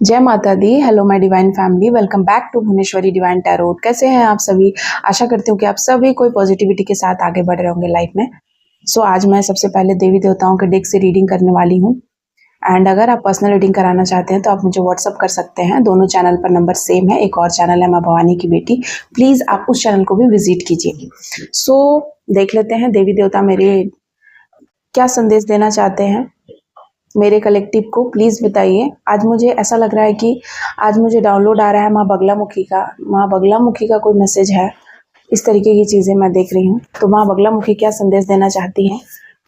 जय माता दी। Hello my divine family, welcome back to Bhuvaneshwari divine tarot. कैसे हैं आप सभी? आशा करती हूँ कि आप सभी कोई पॉजिटिविटी के साथ आगे बढ़ रहे होंगे लाइफ में। आज मैं सबसे पहले देवी देवताओं के डेक से रीडिंग करने वाली हूँ। एंड अगर आप पर्सनल रीडिंग कराना चाहते हैं तो आप मुझे व्हाट्सअप कर सकते हैं। दोनों चैनल पर नंबर सेम है। एक और चैनल है माँ भवानी की बेटी, प्लीज़ आप उस चैनल को भी विजिट कीजिए। देख लेते हैं देवी देवता मेरे क्या संदेश देना चाहते हैं मेरे कलेक्टिव को, प्लीज़ बताइए। आज मुझे ऐसा लग रहा है कि आज मुझे डाउनलोड आ रहा है माँ बगलामुखी का कोई मैसेज है। इस तरीके की चीज़ें मैं देख रही हूँ। तो माँ बगलामुखी क्या संदेश देना चाहती हैं,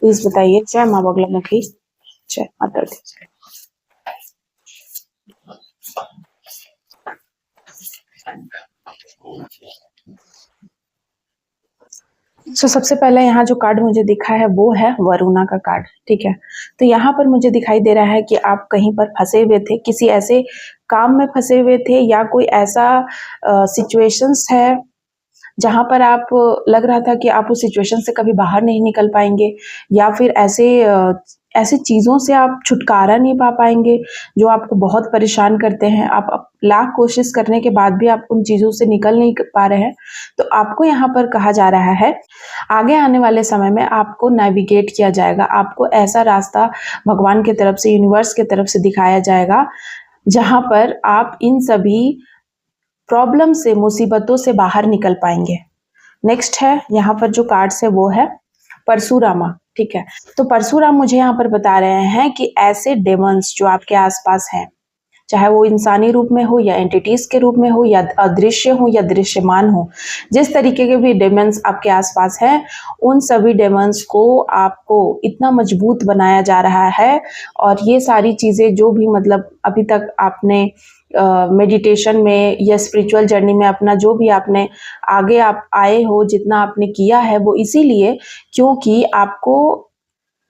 प्लीज़ बताइए। जय माँ बगलामुखी, जय माता दी। सबसे पहले यहाँ जो कार्ड मुझे दिखा है वो है वरुणा का कार्ड, ठीक है। तो यहाँ पर मुझे दिखाई दे रहा है कि आप कहीं पर फंसे हुए थे, किसी ऐसे काम में फंसे हुए थे या कोई ऐसा सिचुएशंस है जहाँ पर आप लग रहा था कि आप उस सिचुएशन से कभी बाहर नहीं निकल पाएंगे, या फिर ऐसे चीज़ों से आप छुटकारा नहीं पा पाएंगे जो आपको बहुत परेशान करते हैं। आप लाख कोशिश करने के बाद भी आप उन चीज़ों से निकल नहीं पा रहे हैं। तो आपको यहाँ पर कहा जा रहा है आगे आने वाले समय में आपको नेविगेट किया जाएगा। आपको ऐसा रास्ता भगवान की तरफ से, यूनिवर्स की तरफ से दिखाया जाएगा जहाँ पर आप इन सभी प्रॉब्लम से, मुसीबतों से बाहर निकल पाएंगे। नेक्स्ट है यहाँ पर जो कार्ड्स है वो है परशुरामा, ठीक है। तो परशुराम मुझे यहाँ पर बता रहे हैं कि ऐसे डेमंस जो आपके आसपास हैं, चाहे वो इंसानी रूप में हो या एंटिटीज के रूप में हो या अदृश्य हो या दृश्यमान हो, जिस तरीके के भी डेमंस आपके आसपास हैं, उन सभी डेमंस को आपको इतना मजबूत बनाया जा रहा है। और ये सारी चीज़ें जो भी मतलब अभी तक आपने मेडिटेशन में या स्पिरिचुअल जर्नी में अपना जो भी आपने आगे आप आए हो, जितना आपने किया है, वो इसीलिए क्योंकि आपको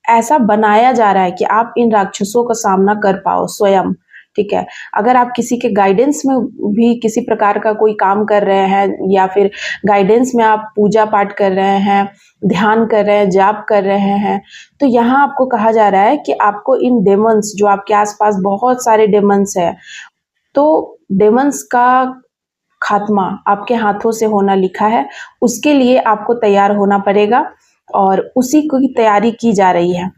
ऐसा बनाया जा रहा है कि आप इन राक्षसों का सामना कर पाओ स्वयं, ठीक है। अगर आप किसी के गाइडेंस में भी किसी प्रकार का कोई काम कर रहे हैं या फिर गाइडेंस में आप पूजा पाठ कर रहे हैं, ध्यान कर रहे हैं, जाप कर रहे हैं, तो यहाँ आपको कहा जा रहा है कि आपको इन डेमंस जो आपके आसपास बहुत सारे डेमंस है, तो डेमंस का खात्मा आपके हाथों से होना लिखा है। उसके लिए आपको तैयार होना पड़ेगा और उसी की तैयारी की जा रही है।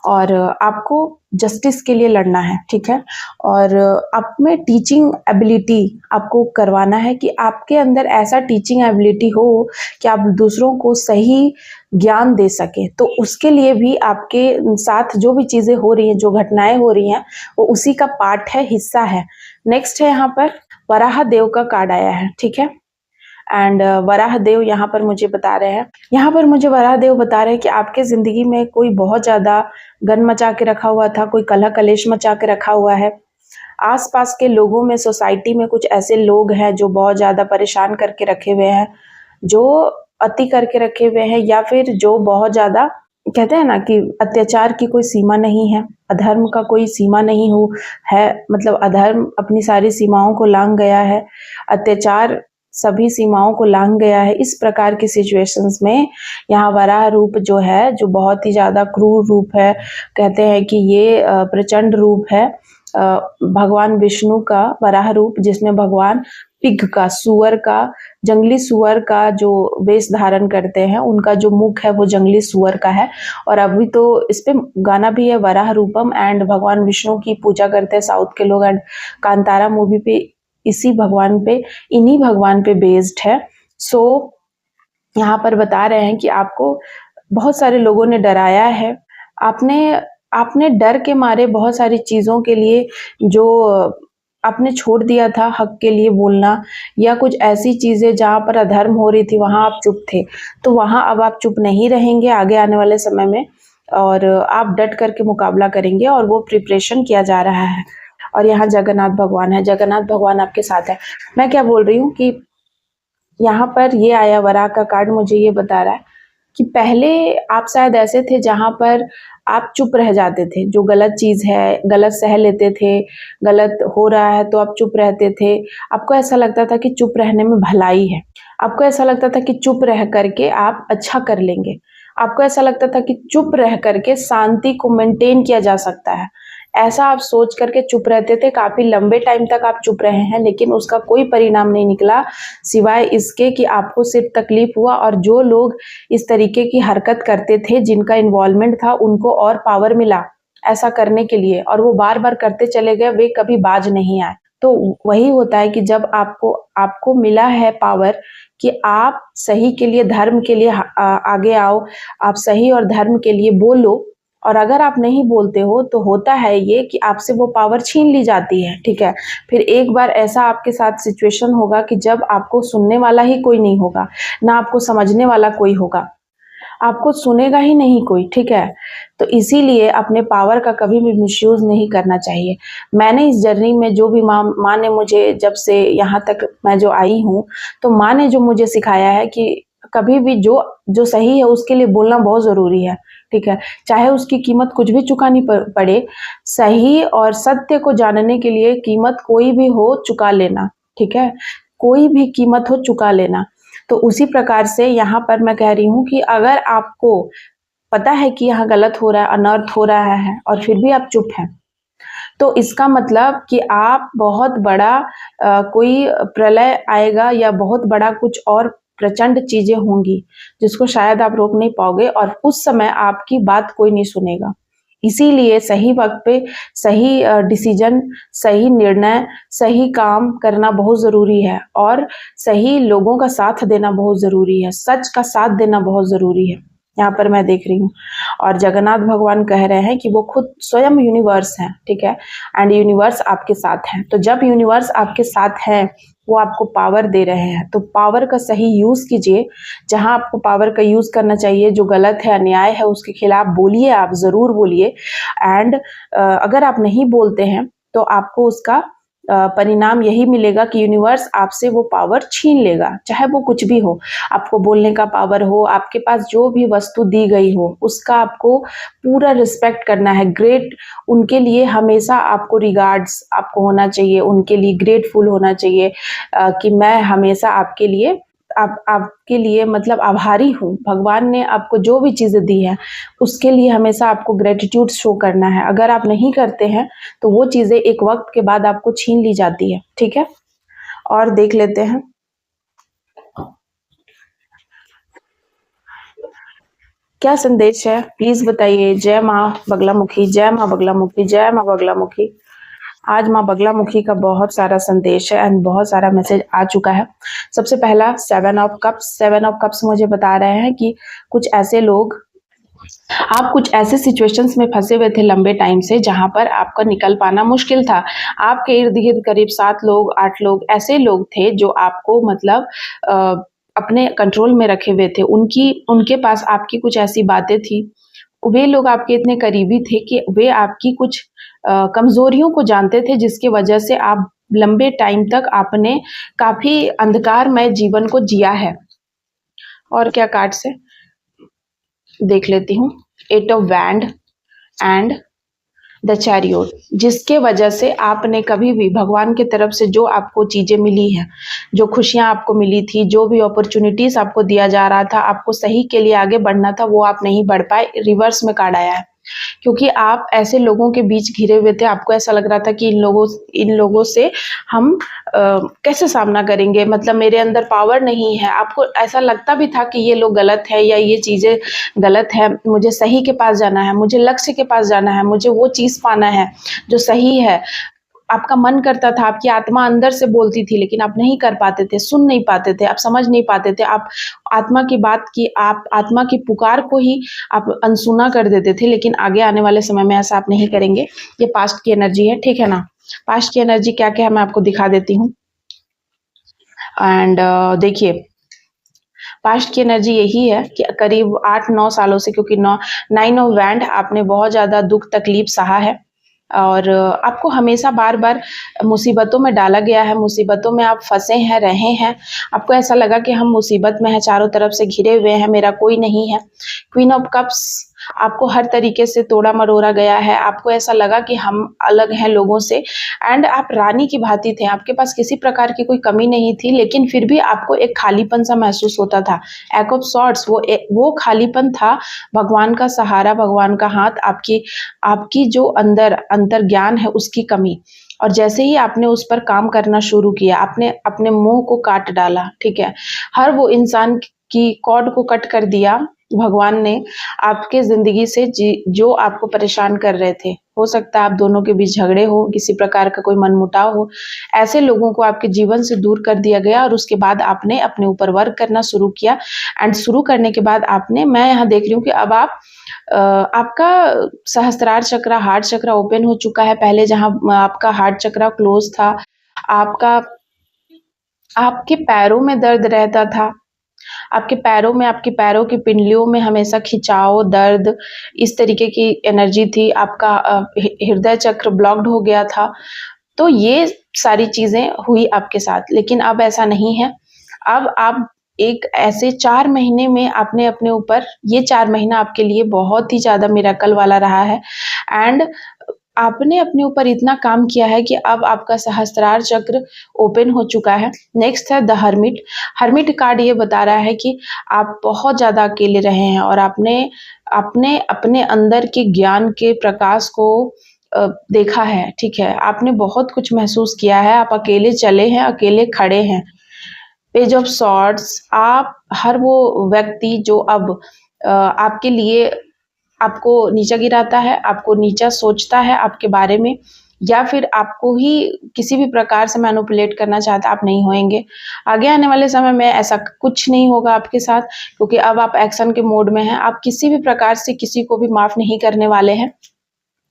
और आपको जस्टिस के लिए लड़ना है, ठीक है। और आप में टीचिंग एबिलिटी आपको करवाना है कि आपके अंदर ऐसा टीचिंग एबिलिटी हो कि आप दूसरों को सही ज्ञान दे सके। तो उसके लिए भी आपके साथ जो भी चीज़ें हो रही हैं, जो घटनाएं हो रही हैं, वो उसी का पार्ट है, हिस्सा है। नेक्स्ट है यहाँ पर वराह देव का कार्ड आया है, ठीक है। एंड वराह देव यहाँ पर मुझे बता रहे हैं कि आपके ज़िंदगी में कोई बहुत ज़्यादा गन मचा के रखा हुआ था, कोई कलह कलेश मचा के रखा हुआ है। आसपास के लोगों में, सोसाइटी में कुछ ऐसे लोग हैं जो बहुत ज़्यादा परेशान करके रखे हुए हैं, जो अति करके रखे हुए हैं, या फिर जो बहुत ज़्यादा, कहते हैं ना कि अत्याचार की कोई सीमा नहीं है, अधर्म का कोई सीमा नहीं हो है, मतलब अधर्म अपनी सारी सीमाओं को लांघ गया है, अत्याचार सभी सीमाओं को लांघ गया है। इस प्रकार की सिचुएशंस में यहाँ वराह रूप जो है, जो बहुत ही ज़्यादा क्रूर रूप है, कहते हैं कि ये प्रचंड रूप है भगवान विष्णु का वराह रूप, जिसमें भगवान पिग का, सुअर का, जंगली सुअर का जो वेश धारण करते हैं, उनका जो मुख है वो जंगली सुअर का है। और अभी तो इस पे गाना भी है वराह रूपम, एंड भगवान विष्णु की पूजा करते हैं साउथ के लोग, एंड कांतारा मूवी पे इन्हीं भगवान पे बेस्ड है। यहाँ पर बता रहे हैं कि आपको बहुत सारे लोगों ने डराया है। आपने डर के मारे बहुत सारी चीज़ों के लिए जो आपने छोड़ दिया था, हक के लिए बोलना, या कुछ ऐसी चीज़ें जहाँ पर अधर्म हो रही थी वहाँ आप चुप थे, तो वहाँ अब आप चुप नहीं रहेंगे आगे आने वाले समय में, और आप डट करके मुकाबला करेंगे, और वो प्रिपरेशन किया जा रहा है। और यहाँ जगन्नाथ भगवान है, जगन्नाथ भगवान आपके साथ है। मैं क्या बोल रही हूँ कि यहाँ पर ये आया वराह का कार्ड मुझे ये बता रहा है कि पहले आप शायद ऐसे थे जहाँ पर आप चुप रह जाते थे, जो गलत चीज़ है गलत सह लेते थे, गलत हो रहा है तो आप चुप रहते थे। आपको ऐसा लगता था कि चुप रहने में भलाई है, आपको ऐसा लगता था कि चुप रह करके आप अच्छा कर लेंगे, आपको ऐसा लगता था कि चुप रह करके शांति को मेंटेन किया जा सकता है। ऐसा आप सोच करके चुप रहते थे, काफ़ी लंबे टाइम तक आप चुप रहे हैं, लेकिन उसका कोई परिणाम नहीं निकला सिवाय इसके कि आपको सिर्फ तकलीफ हुआ, और जो लोग इस तरीके की हरकत करते थे, जिनका इन्वॉल्वमेंट था, उनको और पावर मिला ऐसा करने के लिए, और वो बार-बार करते चले गए, वे कभी बाज नहीं आए। तो वही होता है कि जब आपको आपको मिला है पावर कि आप सही के लिए, धर्म के लिए आगे आओ, आप सही और धर्म के लिए बोलो, और अगर आप नहीं बोलते हो तो होता है ये कि आपसे वो पावर छीन ली जाती है, ठीक है? फिर एक बार ऐसा आपके साथ सिचुएशन होगा कि जब आपको सुनने वाला ही कोई नहीं होगा, ना आपको समझने वाला कोई होगा, आपको सुनेगा ही नहीं कोई, ठीक है? तो इसीलिए अपने पावर का कभी भी मिसयूज़ नहीं करना चाहिए। मैंने इस जर्नी में जो भी माँ ने मुझे, जब से यहाँ तक मैं जो आई हूँ, तो माँ ने जो मुझे सिखाया है कि कभी भी जो सही है उसके लिए बोलना बहुत ज़रूरी है, ठीक है? चाहे उसकी कीमत कुछ भी चुकानी पड़े, सही और सत्य को जानने के लिए कीमत कोई भी हो चुका लेना, ठीक है? कोई भी कीमत हो चुका लेना। तो उसी प्रकार से यहाँ पर मैं कह रही हूँ कि अगर आपको पता है कि यहाँ गलत हो रहा है, अनर्थ हो रहा है, और फिर भी आप चुप हैं, तो इसका मतलब कि आप बहुत बड़ा कोई प्रलय आएगा या बहुत बड़ा कुछ और प्रचंड चीज़ें होंगी, जिसको शायद आप रोक नहीं पाओगे, और उस समय आपकी बात कोई नहीं सुनेगा। इसीलिए सही वक़्त पे सही डिसीज़न, सही निर्णय, सही काम करना बहुत ज़रूरी है, और सही लोगों का साथ देना बहुत ज़रूरी है, सच का साथ देना बहुत ज़रूरी है। यहाँ पर मैं देख रही हूँ, और जगन्नाथ भगवान कह रहे हैं कि वो खुद स्वयं यूनिवर्स हैं, ठीक है? एंड यूनिवर्स आपके साथ हैं। तो जब यूनिवर्स आपके साथ है, वो आपको पावर दे रहे हैं, तो पावर का सही यूज़ कीजिए। जहाँ आपको पावर का यूज़ करना चाहिए, जो गलत है, अन्याय है, उसके खिलाफ बोलिए, आप ज़रूर बोलिए। एंड अगर आप नहीं बोलते हैं, तो आपको उसका परिणाम यही मिलेगा कि यूनिवर्स आपसे वो पावर छीन लेगा, चाहे वो कुछ भी हो। आपको बोलने का पावर हो, आपके पास जो भी वस्तु दी गई हो, उसका आपको पूरा रिस्पेक्ट करना है। ग्रेट उनके लिए हमेशा आपको रिगार्ड्स आपको होना चाहिए, उनके लिए ग्रेटफुल होना चाहिए कि मैं हमेशा आपके लिए मतलब आभारी हूँ। भगवान ने आपको जो भी चीज़ें दी हैं, उसके लिए हमेशा आपको ग्रेटिट्यूड शो करना है। अगर आप नहीं करते हैं, तो वो चीज़ें एक वक़्त के बाद आपको छीन ली जाती है, ठीक है? और देख लेते हैं। क्या संदेश है? प्लीज़ बताइए। जय माँ बगलामुखी, जय माँ बगलामुखी, जय माँ बगलामुखी। आज माँ बगलामुखी का बहुत सारा संदेश है एंड बहुत सारा मैसेज आ चुका है। सबसे पहला 7 ऑफ कप्स मुझे बता रहे हैं कि कुछ ऐसे लोग, आप कुछ ऐसे सिचुएशंस में फंसे हुए थे लंबे टाइम से, जहां पर आपका निकल पाना मुश्किल था। आपके इर्द गिर्द करीब 7 लोग, 8 लोग ऐसे लोग थे जो आपको मतलब अपने कंट्रोल में रखे हुए थे। उनके पास आपकी कुछ ऐसी बातें थी, वे लोग आपके इतने करीबी थे कि वे आपकी कुछ कमजोरियों को जानते थे, जिसकी वजह से आप लंबे टाइम तक आपने काफी अंधकारमय जीवन को जिया है। और क्या कार्ड से देख लेती हूँ। 8 of wand and the chariot, जिसके वजह से आपने कभी भी भगवान की तरफ से जो आपको चीज़ें मिली हैं, जो खुशियां आपको मिली थी, जो भी अपॉर्चुनिटीज आपको दिया जा रहा था, आपको सही के लिए आगे बढ़ना था, वो आप नहीं बढ़ पाए। रिवर्स में कार्ड आया है, क्योंकि आप ऐसे लोगों के बीच घिरे हुए थे। आपको ऐसा लग रहा था कि इन लोगों से हम कैसे सामना करेंगे, मतलब मेरे अंदर पावर नहीं है। आपको ऐसा लगता भी था कि ये लोग गलत है या ये चीज़ें गलत है, मुझे सही के पास जाना है, मुझे लक्ष्य के पास जाना है, मुझे वो चीज़ पाना है जो सही है। आपका मन करता था, आपकी आत्मा अंदर से बोलती थी, लेकिन आप नहीं कर पाते थे, सुन नहीं पाते थे, आप समझ नहीं पाते थे। आप आत्मा की बात की, आप आत्मा की पुकार को ही आप अनसुना कर देते थे। लेकिन आगे आने वाले समय में ऐसा आप नहीं करेंगे। ये पास्ट की एनर्जी है, ठीक है ना? पास्ट की एनर्जी क्या क्या है मैं आपको दिखा देती हूँ। एंड देखिए, पास्ट की एनर्जी यही है कि करीब 8-9 सालों से, क्योंकि 9 ऑफ वैंड, आपने बहुत ज़्यादा दुख तकलीफ सहा है, और आपको हमेशा बार बार मुसीबतों में डाला गया है, मुसीबतों में आप फंसे हैं, रहे हैं। आपको ऐसा लगा कि हम मुसीबत में हैं, चारों तरफ से घिरे हुए हैं, मेरा कोई नहीं है। क्वीन ऑफ कप्स आपको हर तरीके से तोड़ा मरोड़ा गया है, आपको ऐसा लगा कि हम अलग हैं लोगों से, एंड आप रानी की भांति थे, आपके पास किसी प्रकार की कोई कमी नहीं थी, लेकिन फिर भी आपको एक खालीपन सा महसूस होता था। एट ऑफ सॉर्ट्स वो खालीपन था भगवान का सहारा, भगवान का हाथ, आपकी आपकी जो अंदर अंतर ज्ञान है उसकी कमी। और जैसे ही आपने उस पर काम करना शुरू किया, आपने अपने मुंह को काट डाला, ठीक है, हर वो इंसान की कॉर्ड को कट कर दिया भगवान ने आपके जिंदगी से, जो आपको परेशान कर रहे थे। हो सकता है आप दोनों के बीच झगड़े हो, किसी प्रकार का कोई मनमुटाव हो, ऐसे लोगों को आपके जीवन से दूर कर दिया गया। और उसके बाद आपने अपने ऊपर वर्क करना शुरू किया, एंड शुरू करने के बाद आपने, मैं यहाँ देख रही हूँ कि अब आपका सहस्त्रार चक्र, हार्ट चक्र ओपन हो चुका है। पहले जहाँ आपका हार्ट चक्र क्लोज था, आपका आपके पैरों में दर्द रहता था, आपके पैरों में, आपके पैरों की पिंडलियों में हमेशा खिंचाव, दर्द, इस तरीके की एनर्जी थी। आपका हृदय चक्र ब्लॉक्ड हो गया था। तो ये सारी चीजें हुई आपके साथ, लेकिन अब ऐसा नहीं है। अब आप एक ऐसे 4 महीने में आपने अपने ऊपर, ये 4 महीना आपके लिए बहुत ही ज़्यादा मिरेकल वाला रहा है, एंड आपने अपने ऊपर इतना काम किया है कि अब आपका सहस्त्रार चक्र ओपन हो चुका है। नेक्स्ट है द हर्मिट। हर्मिट कार्ड ये बता रहा है कि आप बहुत ज़्यादा अकेले रहे हैं, और आपने आपने अपने अंदर के ज्ञान के प्रकाश को देखा है, ठीक है, आपने बहुत कुछ महसूस किया है, आप अकेले चले हैं, अकेले खड़े हैं। पेज ऑफ सॉर्ड्स, आप हर वो व्यक्ति जो अब आपके लिए आपको नीचा गिराता है, आपको नीचा सोचता है आपके बारे में, या फिर आपको ही किसी भी प्रकार से मैनिपुलेट करना चाहता, आप नहीं होंगे। आगे आने वाले समय में ऐसा कुछ नहीं होगा आपके साथ, क्योंकि अब आप एक्शन के मोड में हैं। आप किसी भी प्रकार से किसी को भी माफ नहीं करने वाले हैं।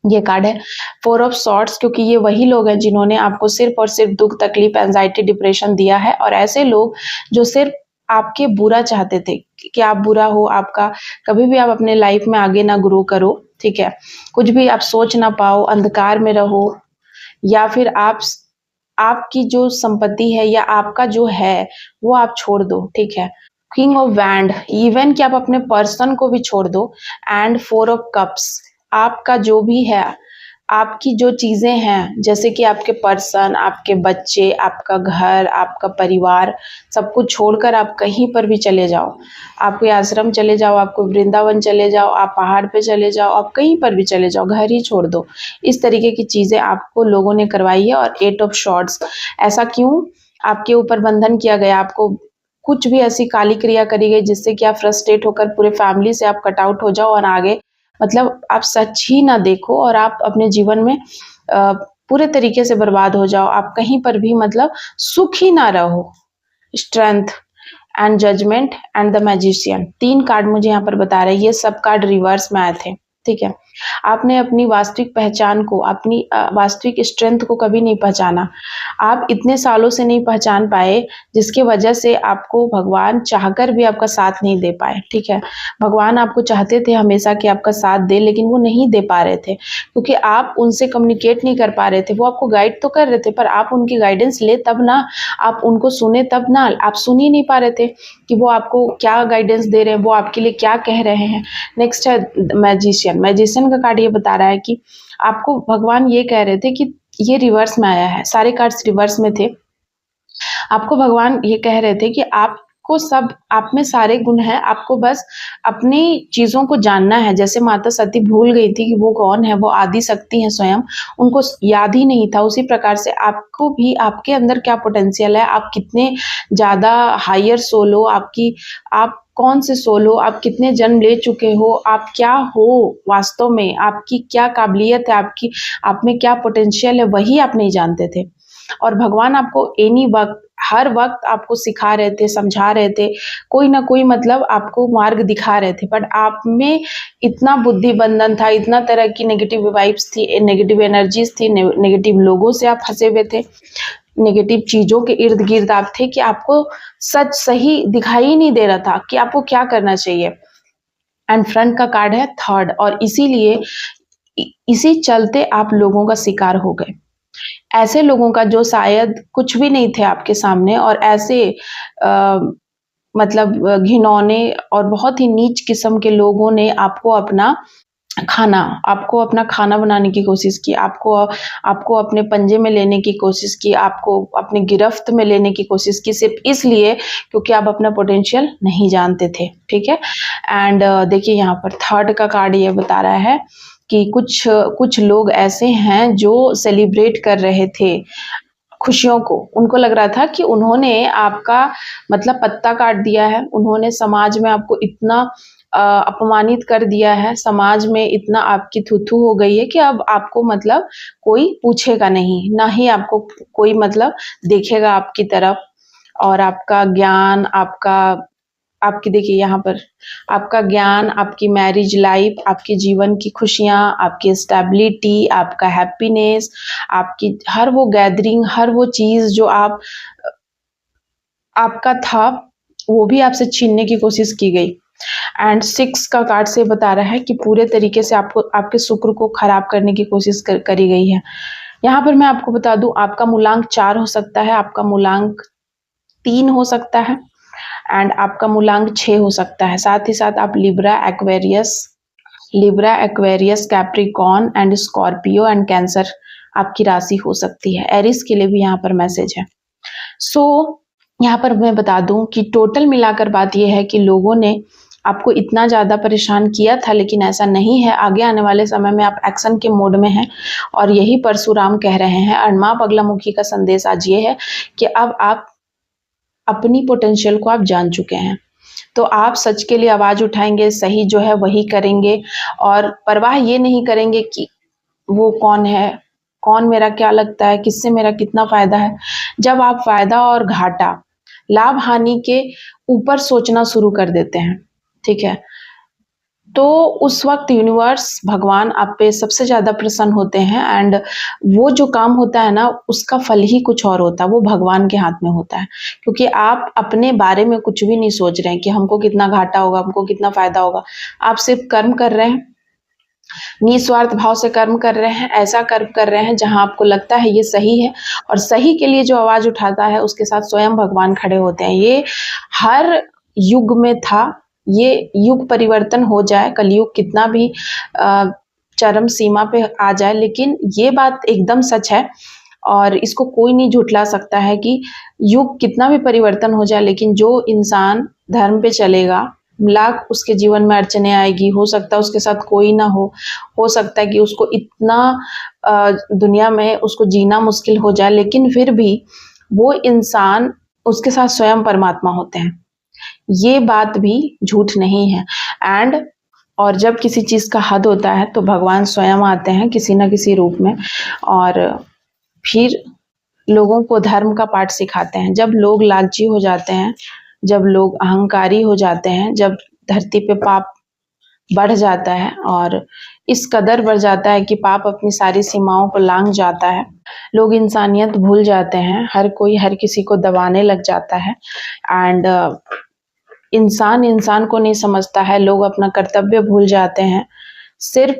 ये कार्ड है 4 ऑफ सॉर्ड्स, क्योंकि ये वही लोग हैं जिन्होंने आपको सिर्फ और सिर्फ दुख, तकलीफ, एंजाइटी, डिप्रेशन दिया है, और ऐसे लोग जो सिर्फ आपके बुरा चाहते थे कि आप बुरा हो, आपका कभी भी आप अपने लाइफ में आगे ना ग्रो करो, ठीक है, कुछ भी आप सोच ना पाओ, अंधकार में रहो, या फिर आपकी जो संपत्ति है या आपका जो है वो आप छोड़ दो, ठीक है। किंग ऑफ वैंड, इवन कि आप अपने पर्सन को भी छोड़ दो, एंड 4 ऑफ कप्स, आपका जो भी है, आपकी जो चीजें हैं, जैसे कि आपके पर्सन, आपके बच्चे, आपका घर, आपका परिवार, सब कुछ छोड़कर आप कहीं पर भी चले जाओ, आप कोई आश्रम चले जाओ, आप कोई वृंदावन चले जाओ, आप पहाड़ पे चले जाओ, आप कहीं पर भी चले जाओ, घर ही छोड़ दो। इस तरीके की चीजें आपको लोगों ने करवाई है। और 8 ऑफ शॉर्ट्स, ऐसा क्यों आपके ऊपर बंधन किया गया, आपको कुछ भी ऐसी काली क्रिया करी गई जिससे कि आप फ्रस्ट्रेट होकर पूरे फैमिली से आप कट आउट हो जाओ, और आगे मतलब आप सच ही ना देखो, और आप अपने जीवन में पूरे तरीके से बर्बाद हो जाओ, आप कहीं पर भी मतलब सुख ही ना रहो। Strength and judgment and the magician, 3 card मुझे यहाँ पर बता रहे हैं। ये सब कार्ड रिवर्स में आए थे, ठीक है। आपने अपनी वास्तविक पहचान को, अपनी वास्तविक स्ट्रेंथ को कभी नहीं पहचाना। आप इतने सालों से नहीं पहचान पाए, जिसकी वजह से आपको भगवान चाहकर भी आपका साथ नहीं दे पाए, ठीक है। भगवान आपको चाहते थे हमेशा कि आपका साथ दे, लेकिन वो नहीं दे पा रहे थे, क्योंकि आप उनसे कम्युनिकेट नहीं कर पा रहे थे। वो आपको गाइड तो कर रहे थे, पर आप उनकी गाइडेंस ले तब ना, आप उनको सुने तब ना, आप सुन ही नहीं पा रहे थे कि वो आपको क्या गाइडेंस दे रहे हैं, वो आपके लिए क्या कह रहे हैं। नेक्स्ट है मैजिशियन। मैजिशियन का कार्ड ये बता रहा है कि आपको भगवान ये कह रहे थे कि ये रिवर्स में आया है, सारे कार्ड्स रिवर्स में थे। आपको भगवान ये कह रहे थे कि आपको सब, आप में सारे गुण हैं, आपको बस अपनी चीज़ों को जानना है। जैसे माता सती भूल गई थी कि वो कौन है, वो आदि शक्ति है स्वयं, उनको याद ही नहीं था। उसी प्रकार से आपको भी, आपके अंदर क्या पोटेंशियल है, आप कितने ज़्यादा हायर सोल हो, आप कौन से सोल हो, आप कितने जन्म ले चुके हो, आप क्या हो वास्तव में, आपकी क्या काबिलियत है, आप में क्या पोटेंशियल है, वही आप नहीं जानते थे। और भगवान आपको एनी वक्त, हर वक्त आपको सिखा रहे थे, समझा रहे थे, कोई ना कोई मतलब आपको मार्ग दिखा रहे थे, बट आप में इतना बुद्धि बंधन था, इतना तरह की नेगेटिव वाइब्स थी, नेगेटिव एनर्जीज थी, नेगेटिव लोगों से आप फंसे हुए थे, नेगेटिव चीजों के इर्द गिर्द आप थे, कि आपको सच सही दिखाई ही नहीं दे रहा था कि आपको क्या करना चाहिए। एंड फ्रंट का कार्ड है 3rd, और इसीलिए इसी चलते आप लोगों का शिकार हो गए, ऐसे लोगों का जो शायद कुछ भी नहीं थे आपके सामने, और ऐसे मतलब घिनौने और बहुत ही नीच किस्म के लोगों ने आपको अपना खाना बनाने की कोशिश की, आपको अपने पंजे में लेने की कोशिश की, आपको अपनी गिरफ्त में लेने की कोशिश की, सिर्फ इसलिए क्योंकि आप अपना पोटेंशियल नहीं जानते थे, ठीक है। एंड देखिए यहाँ पर थर्ड का कार्ड ये बता रहा है कि कुछ लोग ऐसे हैं जो सेलिब्रेट कर रहे थे खुशियों को। उनको लग रहा था कि उन्होंने आपका मतलब पत्ता काट दिया है, उन्होंने समाज में आपको इतना अपमानित कर दिया है, समाज में इतना आपकी थू-थू हो गई है कि अब आपको मतलब कोई पूछेगा नहीं, ना ही आपको कोई मतलब देखेगा आपकी तरफ। और आपका ज्ञान, आपकी देखिए यहाँ पर आपका ज्ञान, आपकी मैरिज लाइफ, आपके जीवन की खुशियाँ, आपकी स्टेबिलिटी, आपका हैप्पीनेस, आपकी हर वो गैदरिंग, हर वो चीज़ जो आपका था, वो भी आपसे छीनने की कोशिश की गई। एंड 6 का कार्ड से बता रहा है कि पूरे तरीके से आपके शुक्र को खराब करने की कोशिश करी गई है। यहाँ पर मैं आपको बता दूं, आपका मूलांक 4 हो सकता है, आपका मूलांक 3 हो सकता है एंड आपका मूलांक 6 हो सकता है। साथ ही साथ आप Libra, Aquarius, Capricorn and Scorpio and cancer आपकी राशि हो सकती है। एरिस के लिए भी यहाँ पर मैसेज है। यहाँ पर मैं बता दूं कि टोटल मिलाकर बात यह है कि लोगों ने आपको इतना ज़्यादा परेशान किया था, लेकिन ऐसा नहीं है। आगे आने वाले समय में आप एक्शन के मोड में हैं और यही परशुराम कह रहे हैं। अणमाप अगलामुखी का संदेश आज ये है कि अब आप अपनी पोटेंशियल को आप जान चुके हैं, तो आप सच के लिए आवाज़ उठाएंगे, सही जो है वही करेंगे और परवाह ये नहीं करेंगे कि वो कौन है, कौन मेरा क्या लगता है, किससे मेरा कितना फ़ायदा है। जब आप फ़ायदा और घाटा, लाभ हानि के ऊपर सोचना शुरू कर देते हैं, ठीक है, तो उस वक्त यूनिवर्स, भगवान आप पे सबसे ज़्यादा प्रसन्न होते हैं। एंड वो जो काम होता है ना, उसका फल ही कुछ और होता है, वो भगवान के हाथ में होता है। क्योंकि आप अपने बारे में कुछ भी नहीं सोच रहे हैं कि हमको कितना घाटा होगा, हमको कितना फ़ायदा होगा। आप सिर्फ कर्म कर रहे हैं, निस्वार्थ भाव से कर्म कर रहे हैं, ऐसा कर्म कर रहे हैं जहां आपको लगता है ये सही है। और सही के लिए जो आवाज़ उठाता है उसके साथ स्वयं भगवान खड़े होते हैं। ये हर युग में था, ये युग परिवर्तन हो जाए, कलयुग कितना भी चरम सीमा पे आ जाए, लेकिन ये बात एकदम सच है और इसको कोई नहीं झुठला सकता है कि युग कितना भी परिवर्तन हो जाए, लेकिन जो इंसान धर्म पे चलेगा, लाख उसके जीवन में अड़चने आएगी, हो सकता है उसके साथ कोई ना हो सकता है कि उसको इतना दुनिया में उसको जीना मुश्किल हो जाए, लेकिन फिर भी वो इंसान, उसके साथ स्वयं परमात्मा होते हैं। ये बात भी झूठ नहीं है। एंड और जब किसी चीज़ का हद होता है तो भगवान स्वयं आते हैं किसी न किसी रूप में और फिर लोगों को धर्म का पाठ सिखाते हैं। जब लोग लालची हो जाते हैं, जब लोग अहंकारी हो जाते हैं, जब धरती पे पाप बढ़ जाता है और इस कदर बढ़ जाता है कि पाप अपनी सारी सीमाओं को लांघ जाता है, लोग इंसानियत भूल जाते हैं, हर कोई हर किसी को दबाने लग जाता है एंड इंसान को नहीं समझता है, लोग अपना कर्तव्य भूल जाते हैं, सिर्फ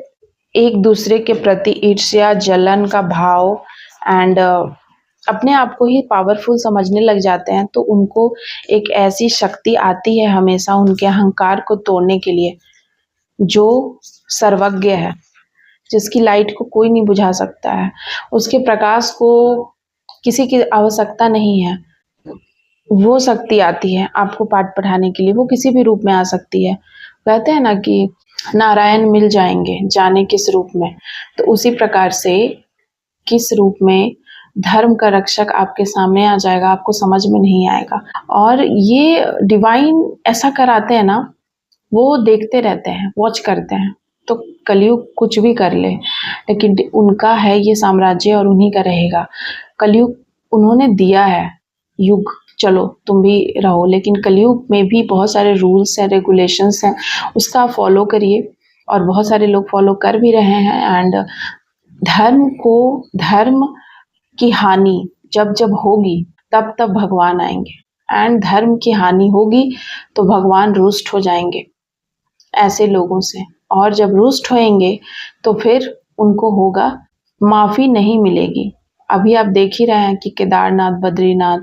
एक दूसरे के प्रति ईर्ष्या, जलन का भाव एंड अपने आप को ही पावरफुल समझने लग जाते हैं, तो उनको एक ऐसी शक्ति आती है हमेशा उनके अहंकार को तोड़ने के लिए, जो सर्वज्ञ है, जिसकी लाइट को कोई नहीं बुझा सकता है, उसके प्रकाश को किसी की आवश्यकता नहीं है। वो शक्ति आती है आपको पाठ पढ़ाने के लिए, वो किसी भी रूप में आ सकती है। कहते हैं ना कि नारायण मिल जाएंगे, जाने किस रूप में, तो उसी प्रकार से किस रूप में धर्म का रक्षक आपके सामने आ जाएगा, आपको समझ में नहीं आएगा। और ये डिवाइन ऐसा कराते हैं ना, वो देखते रहते हैं, वॉच करते हैं, तो कलयुग कुछ भी कर ले, लेकिन उनका है ये साम्राज्य और उन्हीं का रहेगा। कलयुग उन्होंने दिया है युग, चलो तुम भी रहो, लेकिन कलयुग में भी बहुत सारे रूल्स हैं, रेगुलेशंस हैं, उसका आप फॉलो करिए और बहुत सारे लोग फॉलो कर भी रहे हैं। एंड धर्म की हानि जब जब होगी तब तब भगवान आएंगे एंड धर्म की हानि होगी तो भगवान रुष्ट हो जाएंगे ऐसे लोगों से, और जब रुष्ट होएंगे तो फिर उनको होगा माफ़ी नहीं मिलेगी। अभी आप देख ही रहे हैं कि केदारनाथ, बद्रीनाथ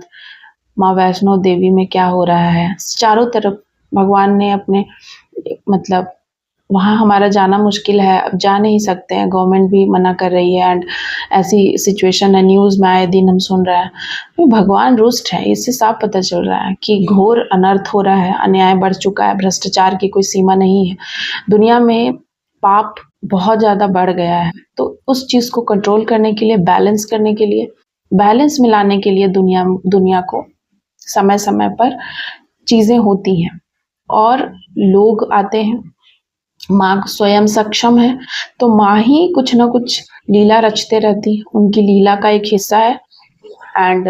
माँ वैष्णो देवी में क्या हो रहा है, चारों तरफ भगवान ने अपने मतलब वहाँ हमारा जाना मुश्किल है, अब जा नहीं सकते हैं, गवर्नमेंट भी मना कर रही है एंड ऐसी सिचुएशन है, न्यूज़ में आए दिन हम सुन रहे हैं। तो भगवान रुष्ट है, इससे साफ पता चल रहा है कि घोर अनर्थ हो रहा है, अन्याय बढ़ चुका है, भ्रष्टाचार की कोई सीमा नहीं है, दुनिया में पाप बहुत ज़्यादा बढ़ गया है। तो उस चीज़ को कंट्रोल करने के लिए, बैलेंस करने के लिए, बैलेंस मिलाने के लिए दुनिया को समय-समय पर चीज़ें होती हैं और लोग आते हैं। माँ स्वयं सक्षम है, तो माँ ही कुछ ना कुछ लीला रचते रहती, उनकी लीला का एक हिस्सा है एंड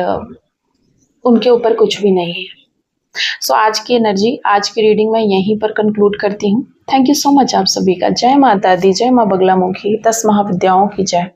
उनके ऊपर कुछ भी नहीं है। सो आज की एनर्जी, आज की रीडिंग मैं यहीं पर कंक्लूड करती हूँ। थैंक यू सो मच आप सभी का। जय माता दी, जय माँ बगलामुखी, 10 महाविद्याओं की जय।